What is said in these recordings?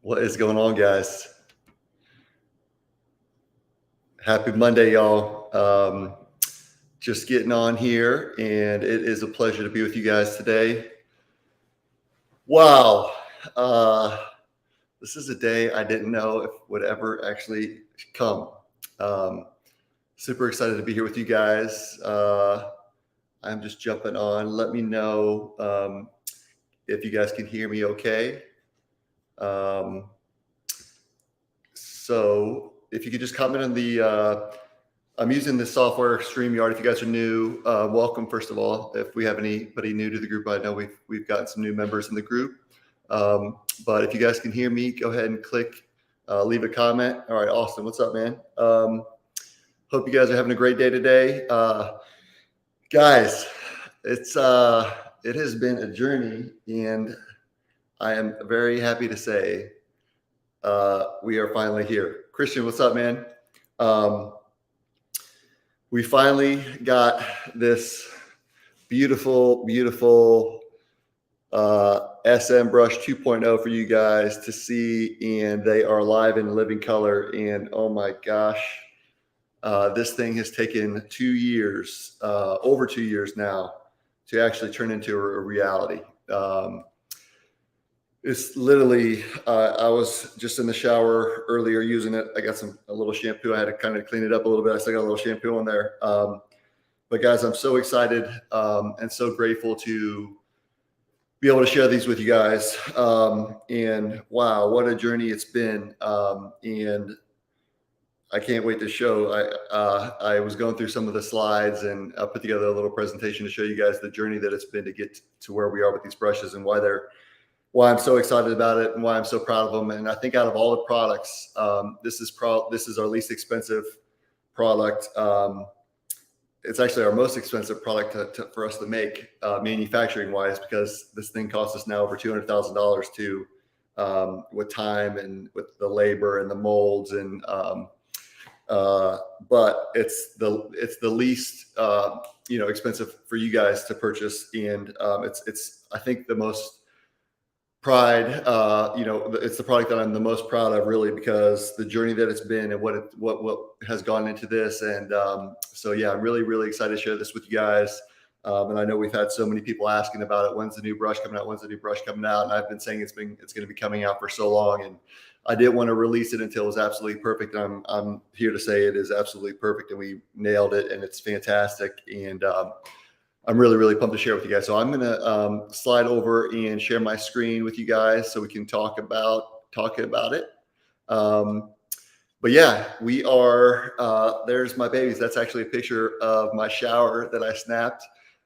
What is going on, guys? Happy Monday, y'all. Just getting on here, and it is a pleasure to be with you guys today. Wow. Uh, this is a day I didn't know if would ever actually come. Um, Super excited to be here with you guys. I'm just jumping on. Let me know if you guys can hear me okay. Um, so if you could just comment on I'm using this software, StreamYard. If you guys are new, welcome. First of all, if we have anybody new to the group, I know we've gotten some new members in the group. But if you guys can hear me, go ahead and click, leave a comment. All right, Austin, what's up, man? Hope you guys are having a great day today, guys. It has been a journey, and I am very happy to say we are finally here. Christian, what's up, man? We finally got this beautiful, beautiful SM brush 2.0 for you guys to see, and they are live in living color. And oh my gosh, this thing has taken 2 years, over 2 years now, to actually turn into a reality. It's literally, I was just in the shower earlier using it. I got a little shampoo. I had to kind of clean it up a little bit. I still got a little shampoo in there. But guys, I'm so excited and so grateful to be able to share these with you guys. And wow, what a journey it's been. And I can't wait to show. I was going through some of the slides, and I put together a little presentation to show you guys the journey that it's been to get to where we are with these brushes, and why I'm so excited about it and why I'm so proud of them. And I think out of all the products, this is our least expensive product. It's actually our most expensive product for us to make, manufacturing wise, because this thing costs us now over $200,000 to, with time and with the labor and the molds and, but it's the least, expensive for you guys to purchase. And, it's I think the most pride, it's the product that I'm the most proud of, really, because the journey that it's been and what has gone into this. And so yeah, I'm really, really excited to share this with you guys. And I know we've had so many people asking about it. When's the new brush coming out? When's the new brush coming out? And I've been saying it's going to be coming out for so long, and I didn't want to release it until it was absolutely perfect. I'm here to say it is absolutely perfect, and we nailed it, and it's fantastic. And I'm really, really pumped to share with you guys. So I'm going to slide over and share my screen with you guys so we can talk about it. But yeah, we are, there's my babies. That's actually a picture of my shower that I snapped.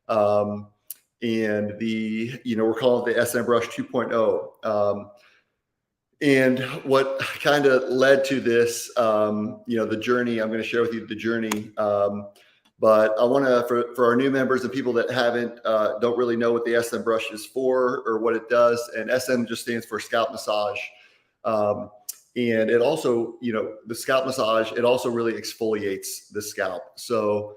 And we're calling it the SM Brush 2.0. And what kind of led to this, the journey, I'm going to share with you the journey. But I want to, for our new members and people that don't really know what the SM brush is for or what it does. And SM just stands for scalp massage. And it also, the scalp massage, it also really exfoliates the scalp. So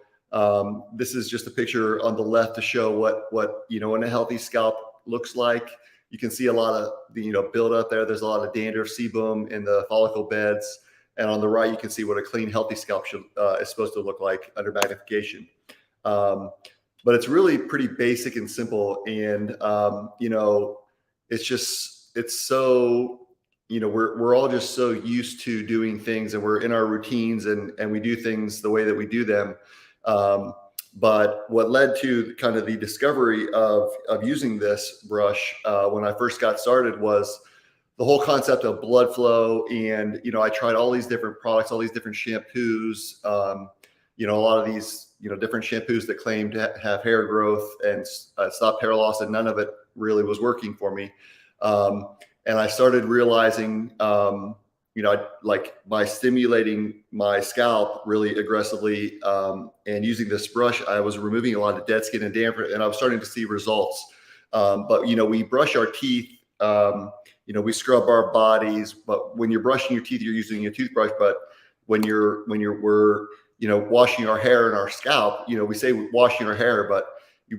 this is just a picture on the left to show what in a healthy scalp looks like. You can see a lot of build up there. There's a lot of dandruff, sebum in the follicle beds. And on the right, you can see what a clean, healthy scalp is supposed to look like under magnification. But it's really pretty basic and simple. And, it's so, we're all just so used to doing things, and we're in our routines, and we do things the way that we do them. But what led to kind of the discovery of using this brush when I first got started was the whole concept of blood flow. And, I tried all these different products, all these different shampoos, a lot of these, different shampoos that claim to have hair growth and stop hair loss, and none of it really was working for me. And I started realizing, by stimulating my scalp really aggressively and using this brush, I was removing a lot of dead skin and dampness, and I was starting to see results. But, we brush our teeth. We scrub our bodies, but when you're brushing your teeth, you're using a toothbrush. But when we're washing our hair and our scalp, we say washing our hair, but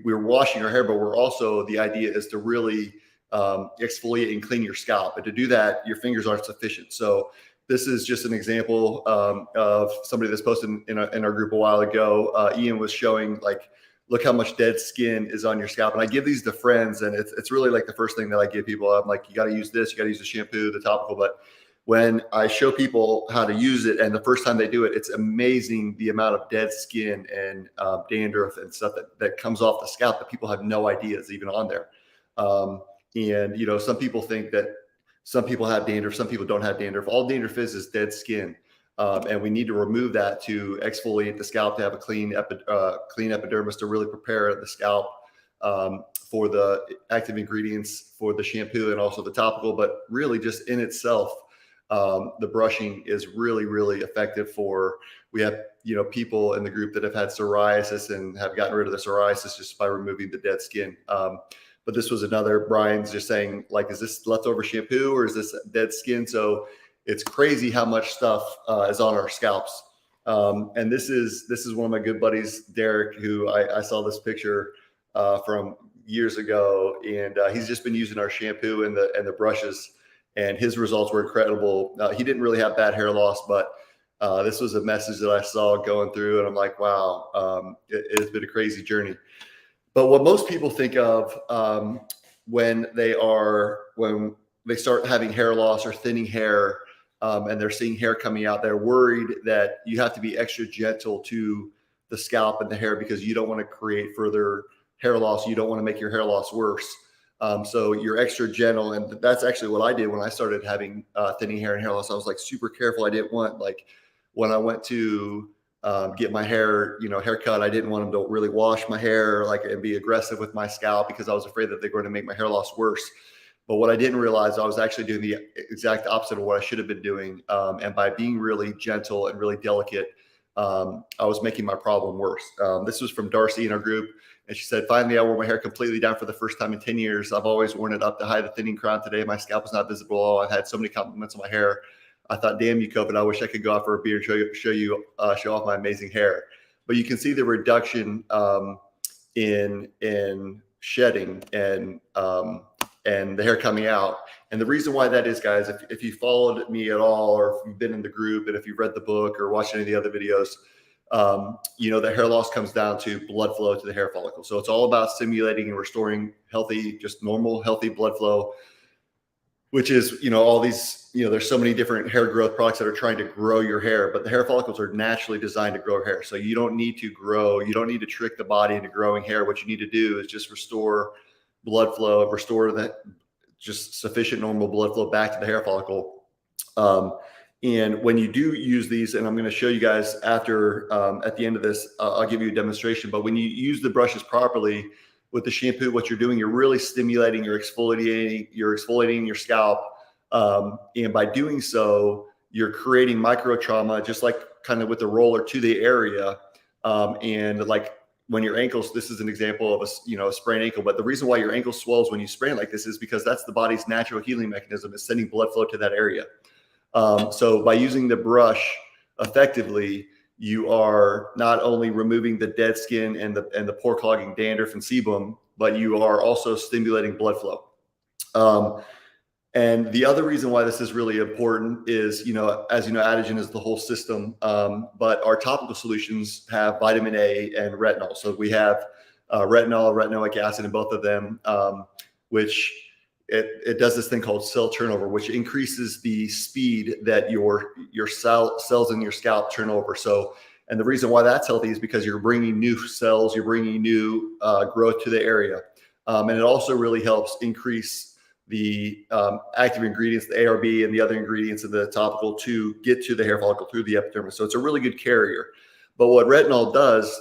we're washing our hair, but we're also, the idea is to really exfoliate and clean your scalp. And to do that, your fingers aren't sufficient. So this is just an example of somebody that's posted in our group a while ago. Ian was showing like, look how much dead skin is on your scalp. And I give these to friends, and it's really like the first thing that I give people. I'm like, you got to use this, you got to use the shampoo, the topical. But when I show people how to use it, and the first time they do it, it's amazing the amount of dead skin and dandruff and stuff that comes off the scalp that people have no idea is even on there. And, you know, some people think that some people have dandruff, some people don't have dandruff. All dandruff is dead skin. And we need to remove that to exfoliate the scalp, to have a clean epidermis, to really prepare the scalp for the active ingredients for the shampoo and also the topical. But really just in itself, the brushing is really, really effective we have, you know, people in the group that have had psoriasis and have gotten rid of the psoriasis just by removing the dead skin. But this was another, Brian's just saying, like, is this leftover shampoo or is this dead skin? So it's crazy how much stuff is on our scalps. And this is one of my good buddies, Derek, who I saw this picture from years ago, and he's just been using our shampoo and the brushes, and his results were incredible. He didn't really have bad hair loss, but this was a message that I saw going through, and I'm like, wow, it's been a crazy journey. But what most people think of when they start having hair loss or thinning hair, and they're seeing hair coming out, they're worried that you have to be extra gentle to the scalp and the hair because you don't want to create further hair loss. You don't want to make your hair loss worse. So you're extra gentle. And that's actually what I did when I started having thinning hair and hair loss. I was like super careful. I didn't want, like, when I went to get my hair, haircut, I didn't want them to really wash my hair and be aggressive with my scalp because I was afraid that they're going to make my hair loss worse. But what I didn't realize, I was actually doing the exact opposite of what I should have been doing. And by being really gentle and really delicate, I was making my problem worse. This was from Darcy in our group. And she said, finally, I wore my hair completely down for the first time in 10 years. I've always worn it up to hide the thinning crown. Today, my scalp is not visible. I've had so many compliments on my hair. I thought, damn you, COVID. I wish I could go out for a beer and show off my amazing hair. But you can see the reduction in shedding and the hair coming out. And the reason why that is, guys, if you followed me at all, or if you've been in the group, and if you've read the book or watched any of the other videos, the hair loss comes down to blood flow to the hair follicle. So it's all about stimulating and restoring healthy, just normal, healthy blood flow, which is, all these, there's so many different hair growth products that are trying to grow your hair, but the hair follicles are naturally designed to grow hair. So you don't need to grow, you don't need to trick the body into growing hair. What you need to do is just restore blood flow, restore that just sufficient normal blood flow back to the hair follicle. And when you do use these, and I'm going to show you guys after, at the end of this, I'll give you a demonstration, but when you use the brushes properly with the shampoo, what you're doing, you're really stimulating, you're exfoliating your scalp. And by doing so, you're creating micro trauma, just like kind of with the roller to the area. And like when your ankles, this is an example of a sprained ankle, but the reason why your ankle swells when you sprain like this is because that's the body's natural healing mechanism, is sending blood flow to that area. So by using the brush effectively, you are not only removing the dead skin and the pore clogging dandruff and sebum, but you are also stimulating blood flow. And the other reason why this is really important is, as you know, Adegen is the whole system, but our topical solutions have vitamin A and retinol. So we have retinoic acid in both of them, which it does this thing called cell turnover, which increases the speed that your cells in your scalp turn over. So, and the reason why that's healthy is because you're bringing new cells, you're bringing new growth to the area. And it also really helps increase the active ingredients, the ARB and the other ingredients in the topical to get to the hair follicle through the epidermis. So it's a really good carrier. But what retinol does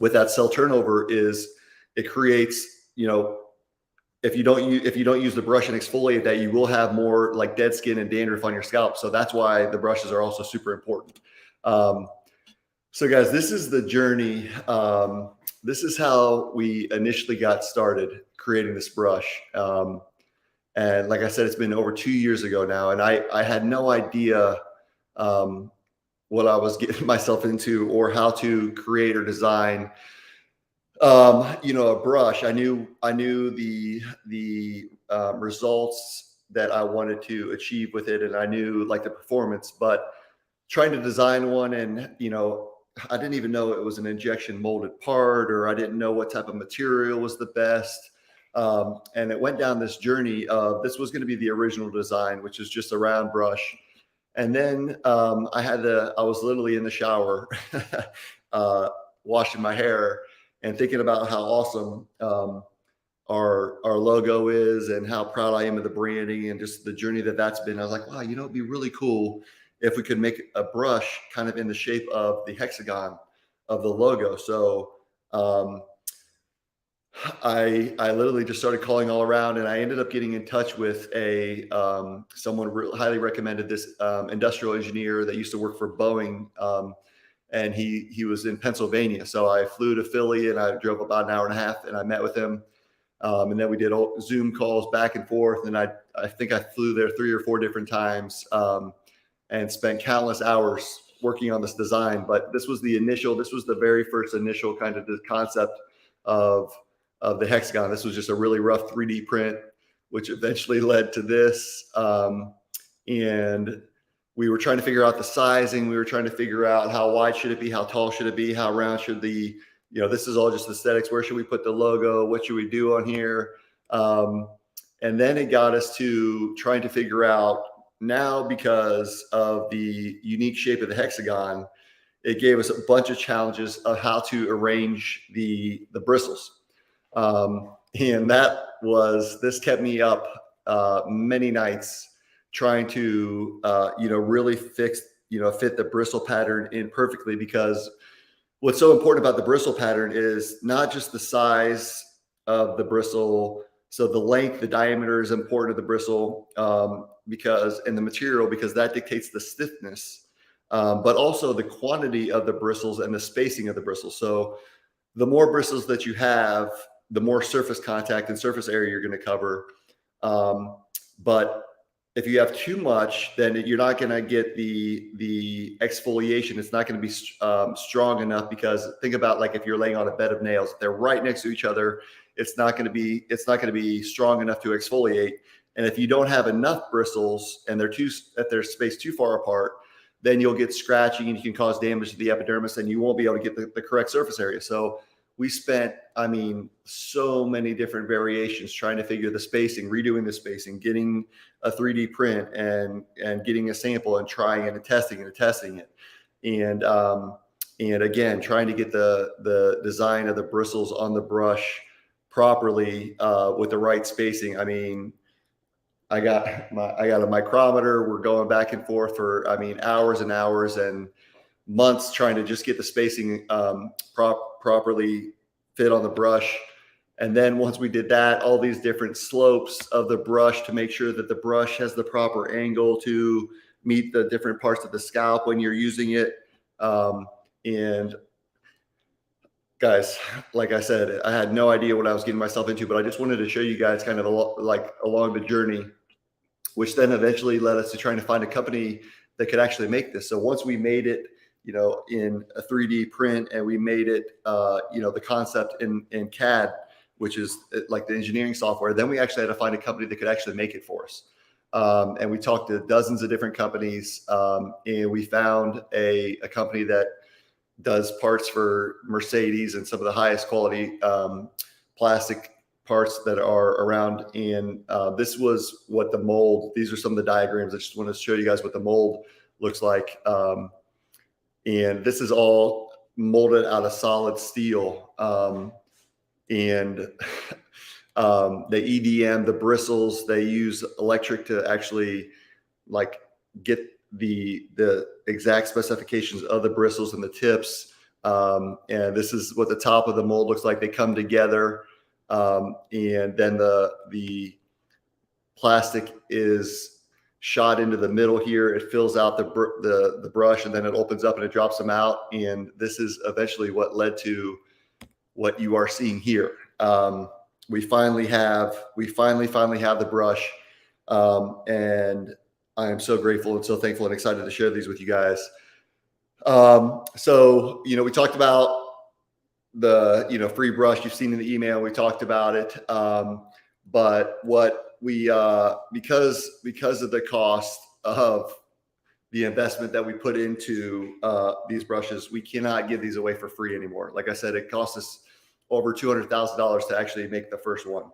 with that cell turnover is it creates, if you don't use the brush and exfoliate that, you will have more like dead skin and dandruff on your scalp. So that's why the brushes are also super important. So guys, this is the journey. This is how we initially got started creating this brush. And like I said, it's been over 2 years ago now. And I had no idea what I was getting myself into or how to create or design A brush. I knew the results that I wanted to achieve with it, and I knew like the performance. But trying to design one, and I didn't even know it was an injection molded part, or I didn't know what type of material was the best. And it went down this journey of this was going to be the original design, which is just a round brush. And then I was literally in the shower, uh, washing my hair and thinking about how awesome our logo is and how proud I am of the branding and just the journey that's been. I was like, wow, it'd be really cool if we could make a brush kind of in the shape of the hexagon of the logo. So um, I literally just started calling all around, and I ended up getting in touch with a someone highly recommended, this industrial engineer that used to work for Boeing, and he was in Pennsylvania. So I flew to Philly, and I drove about an hour and a half, and I met with him, and then we did Zoom calls back and forth, and I think I flew there 3 or 4 different times, and spent countless hours working on this design. But this was the very first initial kind of the concept of the hexagon. This was just a really rough 3D print, which eventually led to this. And we were trying to figure out the sizing. We were trying to figure out how wide should it be, how tall should it be, how round should this is all just aesthetics. Where should we put the logo? What should we do on here? And then it got us to trying to figure out, now, because of the unique shape of the hexagon, it gave us a bunch of challenges of how to arrange the bristles. And this kept me up many nights trying to, really fit the bristle pattern in perfectly, because what's so important about the bristle pattern is not just the size of the bristle. So the length, the diameter is important of the bristle, and the material, because that dictates the stiffness, but also the quantity of the bristles and the spacing of the bristles. So the more bristles that you have, the more surface contact and surface area you're going to cover. But if you have too much, then you're not going to get the exfoliation. It's not going to be strong enough, because think about, like, if you're laying on a bed of nails, if they're right next to each other, it's not going to be strong enough to exfoliate. And if you don't have enough bristles and they're spaced too far apart, then you'll get scratching and you can cause damage to the epidermis, and you won't be able to get the correct surface area. So we spent, so many different variations trying to figure the spacing, redoing the spacing, getting a 3D print, and getting a sample, and trying it and testing it. And again, trying to get the design of the bristles on the brush properly, with the right spacing. I got a micrometer. We're going back and forth for, hours and hours and months trying to just get the spacing properly fit on the brush. And then once we did that, all these different slopes of the brush to make sure that the brush has the proper angle to meet the different parts of the scalp when you're using it. And guys, like I said, I had no idea what I was getting myself into, but I just wanted to show you guys kind of along the journey, which then eventually led us to trying to find a company that could actually make this. So once we made it, in a 3D print, and we made it, the concept in CAD, which is like the engineering software, then we actually had to find a company that could actually make it for us. And we talked to dozens of different companies, and we found a company that does parts for Mercedes and some of the highest quality plastic parts that are around. And this was what the mold, these are some of the diagrams. I just want to show you guys what the mold looks like. And this is all molded out of solid steel. And the EDM, the bristles, they use electric to actually get the exact specifications of the bristles and the tips. And this is what the top of the mold looks like. They come together, and then the plastic is shot into the middle here. It fills out the brush, and then it opens up and it drops them out. And this is eventually what led to what you are seeing here. We finally have the brush, and I am so grateful and so thankful and excited to share these with you guys. So we talked about the free brush you've seen in the email. We talked about it. But what we because of the cost of the investment that we put into these brushes, we cannot give these away for free anymore. Like I said, it costs us over $200,000 to actually make the first one.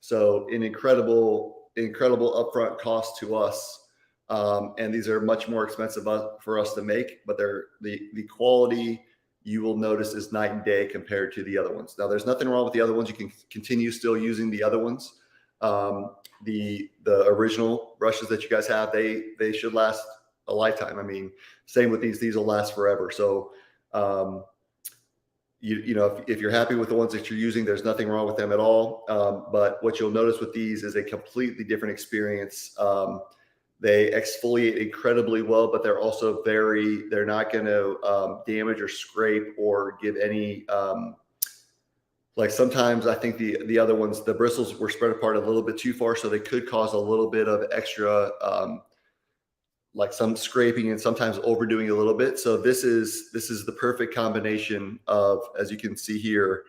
So an incredible upfront cost to us. And these are much more expensive for us to make, but they're the quality, you will notice, is night and day compared to the other ones. Now, there's nothing wrong with the other ones. You can continue still using the other ones. The original brushes that you guys have, they should last a lifetime. I mean, same with these will last forever. So, if you're happy with the ones that you're using, there's nothing wrong with them at all. But what you'll notice with these is a completely different experience. They exfoliate incredibly well, but they're also they're not going to damage or scrape or give any, like sometimes I think the other ones, the bristles were spread apart a little bit too far. So they could cause a little bit of extra, like some scraping and sometimes overdoing a little bit. So this is the perfect combination of, as you can see here,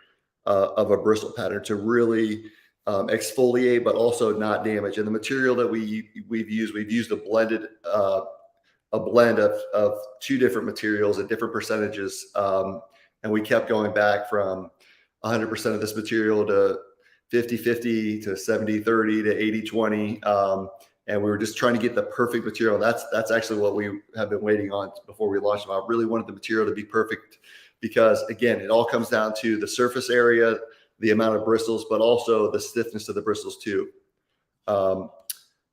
of a bristle pattern to really exfoliate, but also not damage. And the material that we've used a blend of two different materials at different percentages. And we kept going back from 100% of this material to 50-50 to 70-30 to 80-20. And we were just trying to get the perfect material. That's actually what we have been waiting on before we launched them. I really wanted the material to be perfect because, again, it all comes down to the surface area, the amount of bristles, but also the stiffness of the bristles too.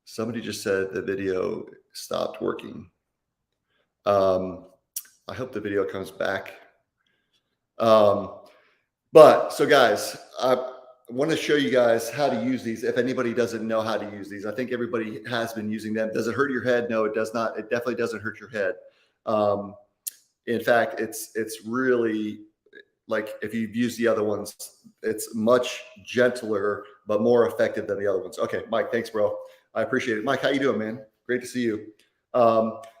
Somebody just said the video stopped working. I hope the video comes back. But so guys, I want to show you guys how to use these. If anybody doesn't know how to use these, I think everybody has been using them. Does it hurt your head? No, it does not. It definitely doesn't hurt your head. In fact, it's really, like, if you've used the other ones, it's much gentler, but more effective than the other ones. Okay, Mike, thanks, bro. I appreciate it. Mike, how you doing, man? Great to see you.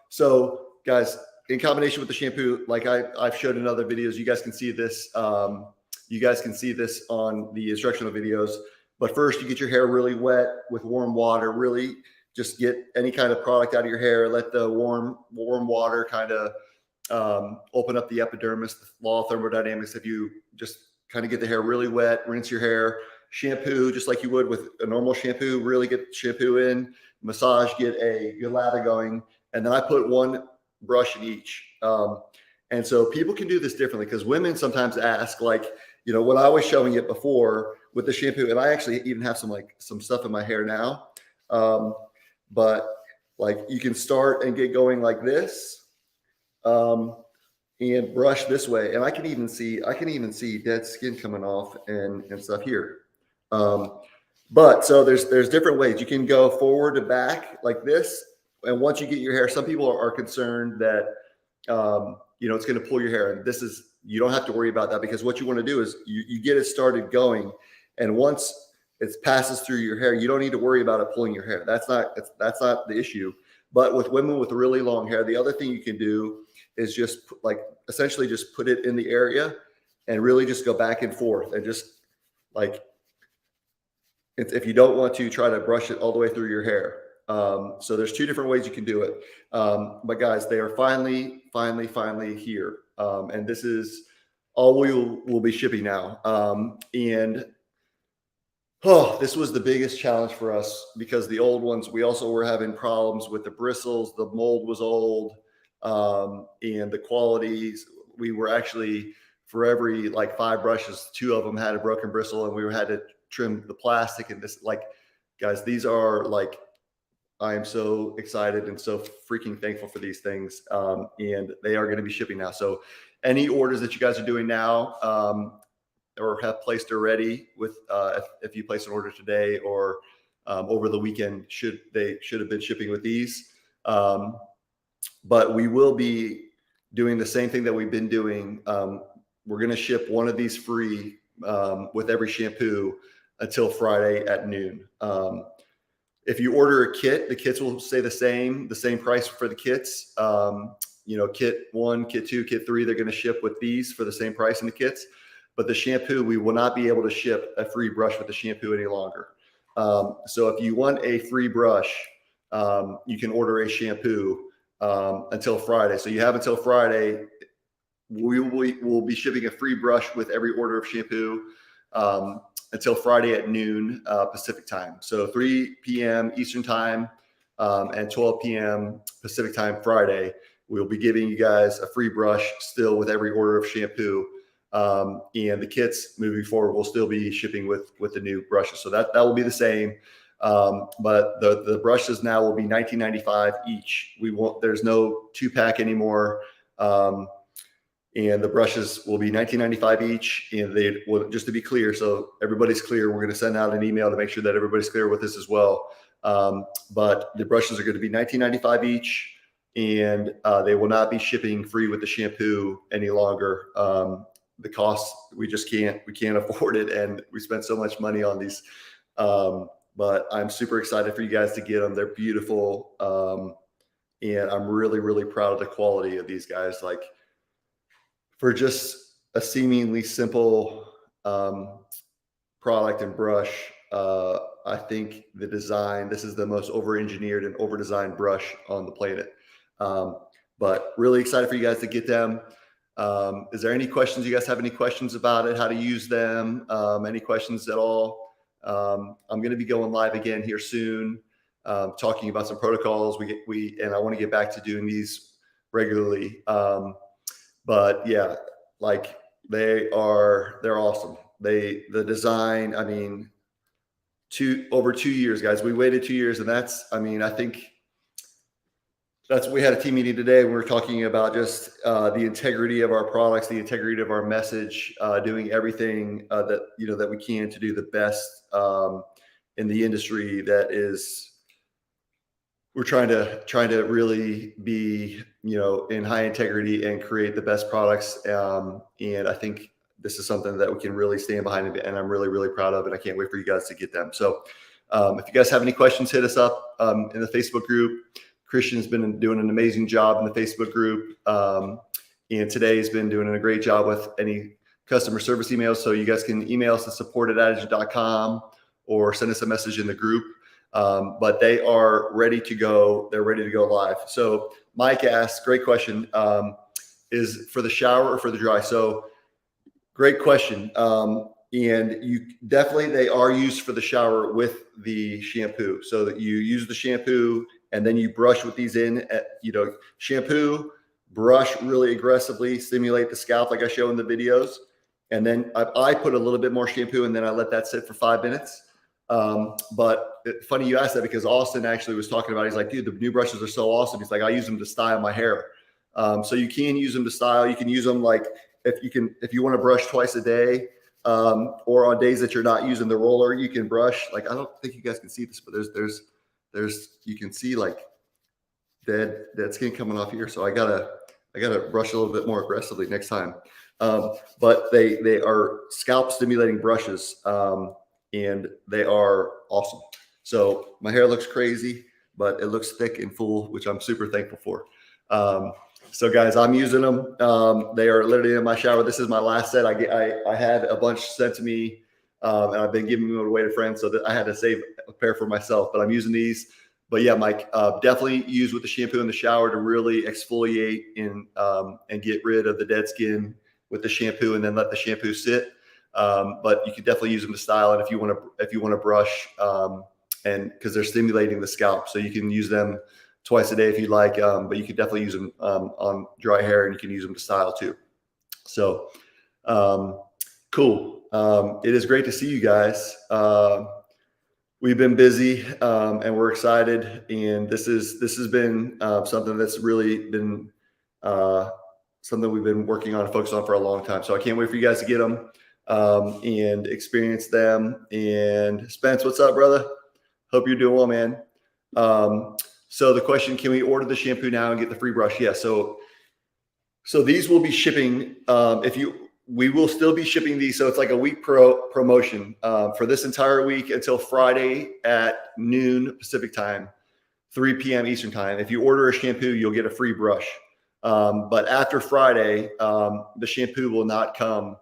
So guys, in combination with the shampoo, like I've showed in other videos, you guys can see this. You guys can see this on the instructional videos. But first, you get your hair really wet with warm water. Really just get any kind of product out of your hair. Let the warm water kind of open up the epidermis, the law of thermodynamics. If you just kind of get the hair really wet, rinse your hair, shampoo just like you would with a normal shampoo, really get shampoo in, massage, get a good lather going. And then I put one brush in each. And so people can do this differently because women sometimes ask, like, when I was showing it before with the shampoo, and I actually even have some stuff in my hair now. But like you can start and get going like this. And brush this way, and I can even see dead skin coming off and stuff here. But so there's different ways. You can go forward to back like this, and once you get your hair, some people are concerned that it's going to pull your hair, and you don't have to worry about that, because what you want to do is you get it started going, and once it passes through your hair, you don't need to worry about it pulling your hair. That's not the issue. But with women with really long hair, the other thing you can do is just essentially just put it in the area and really just go back and forth, and just like, if you don't want to, try to brush it all the way through your hair. So there's two different ways you can do it. But guys, they are finally here. And this is all we'll be shipping now. This was the biggest challenge for us, because the old ones, we also were having problems with the bristles. The mold was old, and the qualities, we were actually, for every 5 brushes, 2 of them had a broken bristle, and we had to trim the plastic. And this, guys, these are I am so excited and so freaking thankful for these things. And they are going to be shipping now. So any orders that you guys are doing now, or have placed already with, if you place an order today or over the weekend, should have been shipping with these. But we will be doing the same thing that we've been doing. We're going to ship one of these free with every shampoo until Friday at noon. If you order a kit, the kits will stay the same price for the kits. kit 1, kit 2, kit 3, they're going to ship with these for the same price in the kits. But the shampoo, we will not be able to ship a free brush with the shampoo any longer. So if you want a free brush, you can order a shampoo until Friday. So you have until Friday. We'll be shipping a free brush with every order of shampoo until Friday at noon Pacific time. So 3 p.m. Eastern time and 12 p.m. Pacific time Friday. We'll be giving you guys a free brush still with every order of shampoo. And the kits moving forward will still be shipping with the new brushes. So that will be the same. But the brushes now will be $19.95 each. There's no 2-pack anymore. And the brushes will be $19.95 each. And they will, just to be clear, so everybody's clear, we're going to send out an email to make sure that everybody's clear with this as well. But the brushes are going to be $19.95 each, and they will not be shipping free with the shampoo any longer. The cost, we can't afford it, and we spent so much money on these. But I'm super excited for you guys to get them. They're beautiful, and I'm really, really proud of the quality of these guys. Like, for just a seemingly simple product and brush, I think the design, this is the most over-engineered and over-designed brush on the planet. But really excited for you guys to get them. Is there any questions? You guys have any questions about it, how to use them? Any questions at all? I'm going to be going live again here soon, talking about some protocols. And I want to get back to doing these regularly. But yeah, like they're awesome. The design, I mean, over 2 years, guys, we waited 2 years, and I think we had a team meeting today. We were talking about just the integrity of our products, the integrity of our message, doing everything that we can to do the best in the industry. We're trying to really be, in high integrity and create the best products. And I think this is something that we can really stand behind, and I'm really, really proud of, and I can't wait for you guys to get them. So if you guys have any questions, hit us up in the Facebook group. Christian's been doing an amazing job in the Facebook group. And today he's been doing a great job with any customer service emails. So you guys can email us at support@adegen.com or send us a message in the group. But they are ready to go. They're ready to go live. So Mike asked, great question, is for the shower or for the dry? So great question. And they are used for the shower with the shampoo. So that you use the shampoo and then you brush with these shampoo, brush really aggressively, stimulate the scalp like I show in the videos. And then I put a little bit more shampoo, and then I let that sit for 5 minutes. But funny you asked that, because Austin actually was talking about it. He's like, dude, the new brushes are so awesome. He's like, I use them to style my hair. So you can use them to style. You can use them if you want to brush twice a day, or on days that you're not using the roller, you can brush. Like, I don't think you guys can see this, but you can see like dead skin coming off here. So I gotta brush a little bit more aggressively next time. But they are scalp stimulating brushes. And they are awesome. So my hair looks crazy, but it looks thick and full, which I'm super thankful for. So guys, I'm using them. They are literally in my shower. This is my last set. I had a bunch sent to me, and I've been giving them away to friends, so that I had to save a pair for myself. But I'm using these. But yeah, Mike, definitely use with the shampoo in the shower to really exfoliate and get rid of the dead skin with the shampoo, and then let the shampoo sit. But you can definitely use them to style it if you want to brush, and because they're stimulating the scalp. So you can use them twice a day if you like, but you can definitely use them on dry hair, and you can use them to style too. So cool. It is great to see you guys. We've been busy, and we're excited. And this has been something that's really been something we've been working on and focused on for a long time. So I can't wait for you guys to get them and experience them. And Spence, what's up, brother? Hope you're doing well, man. So the question, can we order the shampoo now and get the free brush? Yeah. So these will be shipping. We will still be shipping these. So it's like a week promotion for this entire week until Friday at noon Pacific time, 3 p.m. Eastern time. If you order a shampoo, you'll get a free brush. But after Friday, the shampoo will not come.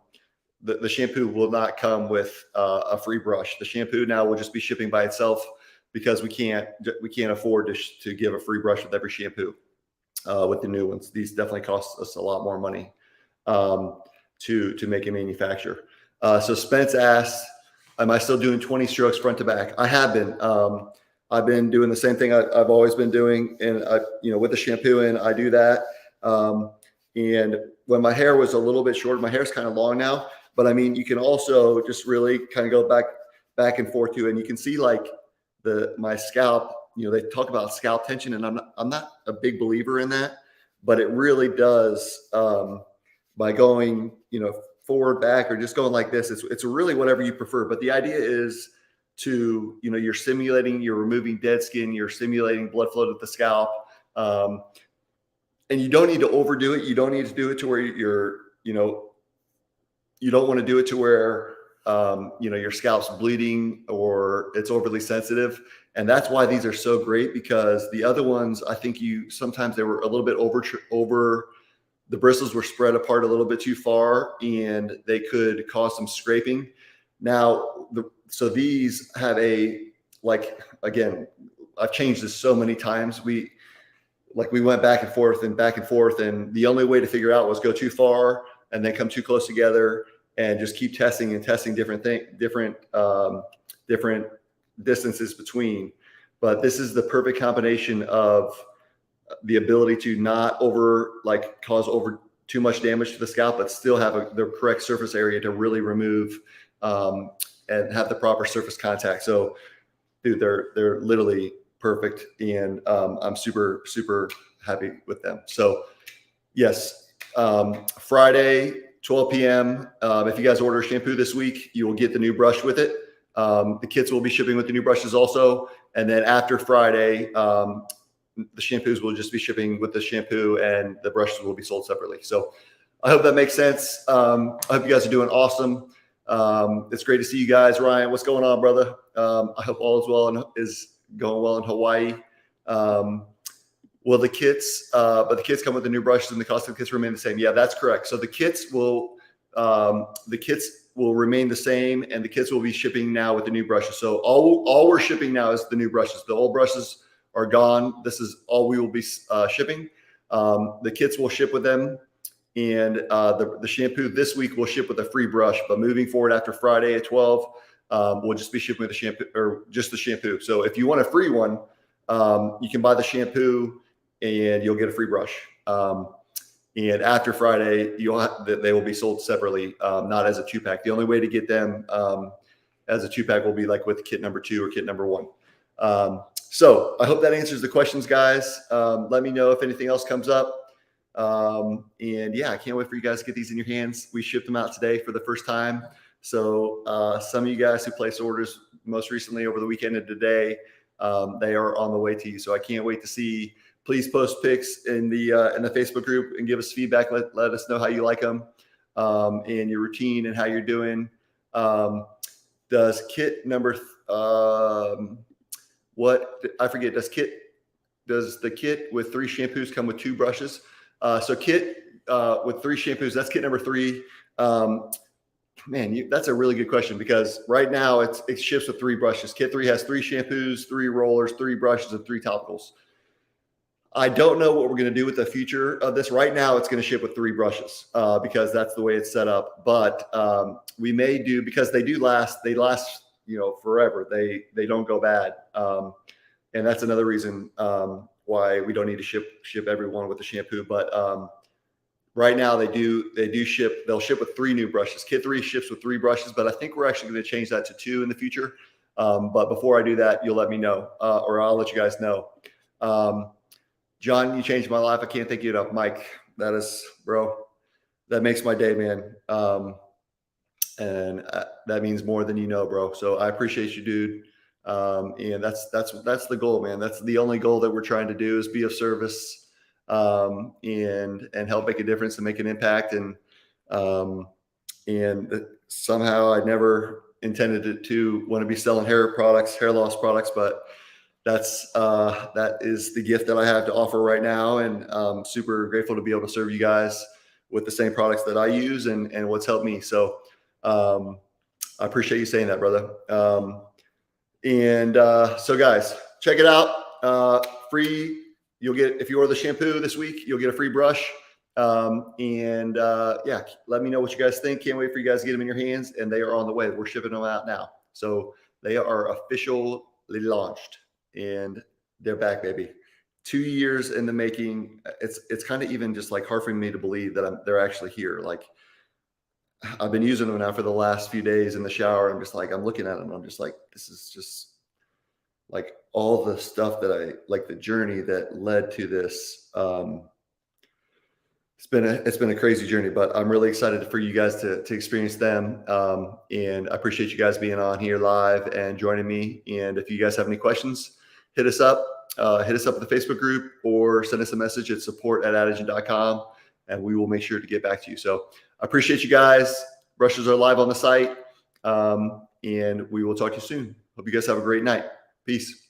The shampoo will not come with a free brush. The shampoo now will just be shipping by itself because we can't afford to give a free brush with every shampoo with the new ones. These definitely cost us a lot more money to make and manufacture. So Spence asked, am I still doing 20 strokes front to back? I have been. I've been doing the same thing I've always been doing, and with the shampoo in, I do that. And when my hair was a little bit short, my hair's kind of long now. But I mean, you can also just really kind of go back and forth too, and you can see like my scalp. They talk about scalp tension, and I'm not a big believer in that, but it really does by going forward, back, or just going like this. It's really whatever you prefer. But the idea is you're stimulating, you're removing dead skin, you're stimulating blood flow to the scalp, and you don't need to overdo it. You don't need to do it to where you don't want to do it to where your scalp's bleeding or it's overly sensitive. And that's why these are so great, because the other ones, I think sometimes they were a little bit over, the bristles were spread apart a little bit too far and they could cause some scraping. Now, so these have again, I've changed this so many times. We went back and forth, and the only way to figure out was go too far and then come too close together and just keep testing different distances between. But this is the perfect combination of the ability to not cause too much damage to the scalp, but still have the correct surface area to really remove and have the proper surface contact. So, dude, they're literally perfect, and I'm super, super happy with them. So, yes, Friday, 12 p.m. If you guys order shampoo this week, you will get the new brush with it. The kits will be shipping with the new brushes also. And then after Friday, the shampoos will just be shipping with the shampoo, and the brushes will be sold separately. So I hope that makes sense. I hope you guys are doing awesome. It's great to see you guys. Ryan, what's going on, brother? I hope all is well and is going well in Hawaii. Well, the kits come with the new brushes, and the cost of the kits remain the same. Yeah, that's correct. So the kits will remain the same, and the kits will be shipping now with the new brushes. So all we're shipping now is the new brushes. The old brushes are gone. This is all we will be shipping. The kits will ship with them, and the shampoo this week will ship with a free brush. But moving forward after Friday at 12, we'll just be shipping with the shampoo, or just the shampoo. So if you want a free one, you can buy the shampoo and you'll get a free brush. And after Friday, they will be sold separately, not as a 2-pack. The only way to get them as a 2-pack will be like with kit number 2 or kit number 1. So I hope that answers the questions, guys. Let me know if anything else comes up. And yeah, I can't wait for you guys to get these in your hands. We shipped them out today for the first time. So some of you guys who placed orders most recently over the weekend and today, they are on the way to you. So I can't wait to see. Please post pics in the Facebook group and give us feedback. Let us know how you like them, and your routine and how you're doing. Does kit number what I forget? Does the kit with 3 shampoos come with 2 brushes? So kit with 3 shampoos, that's kit number 3. Man, that's a really good question, because right now it ships with 3 brushes. Kit 3 has 3 shampoos, 3 rollers, 3 brushes, and 3 topicals. I don't know what we're going to do with the future of this. Right now, it's going to ship with 3 brushes because that's the way it's set up. But we may do, because they last forever. They don't go bad, and that's another reason why we don't need to ship everyone with the shampoo. But right now they do ship. They'll ship with 3 new brushes. Kit 3 ships with 3 brushes, but I think we're actually going to change that to 2 in the future. But before I do that, you'll let me know, or I'll let you guys know. John, you changed my life. I can't thank you enough. Mike, bro, that makes my day, man. And that means more than you know, bro. So I appreciate you, dude. And that's the goal, man. That's the only goal that we're trying to do, is be of service, and help make a difference and make an impact. And somehow I never intended to want to be selling hair loss products, but that is the gift that I have to offer right now, and super grateful to be able to serve you guys with the same products that I use and what's helped me. So I appreciate you saying that, brother. So guys, check it out. Free. You'll get, if you order the shampoo this week, you'll get a free brush. Yeah, let me know what you guys think. Can't wait for you guys to get them in your hands, and they are on the way. We're shipping them out now. So they are officially launched, and they're back, baby. 2 years in the making. It's kind of even just like hard for me to believe that they're actually here. Like, I've been using them now for the last few days in the shower. I'm just like, I'm looking at them. I'm just like, this is just like all the stuff that like the journey that led to this. It's been a crazy journey, but I'm really excited for you guys to experience them. And I appreciate you guys being on here live and joining me. And if you guys have any questions, hit us up at the Facebook group, or send us a message at support@adegen.com, and we will make sure to get back to you. So I appreciate you guys. Brushes are live on the site. And we will talk to you soon. Hope you guys have a great night. Peace.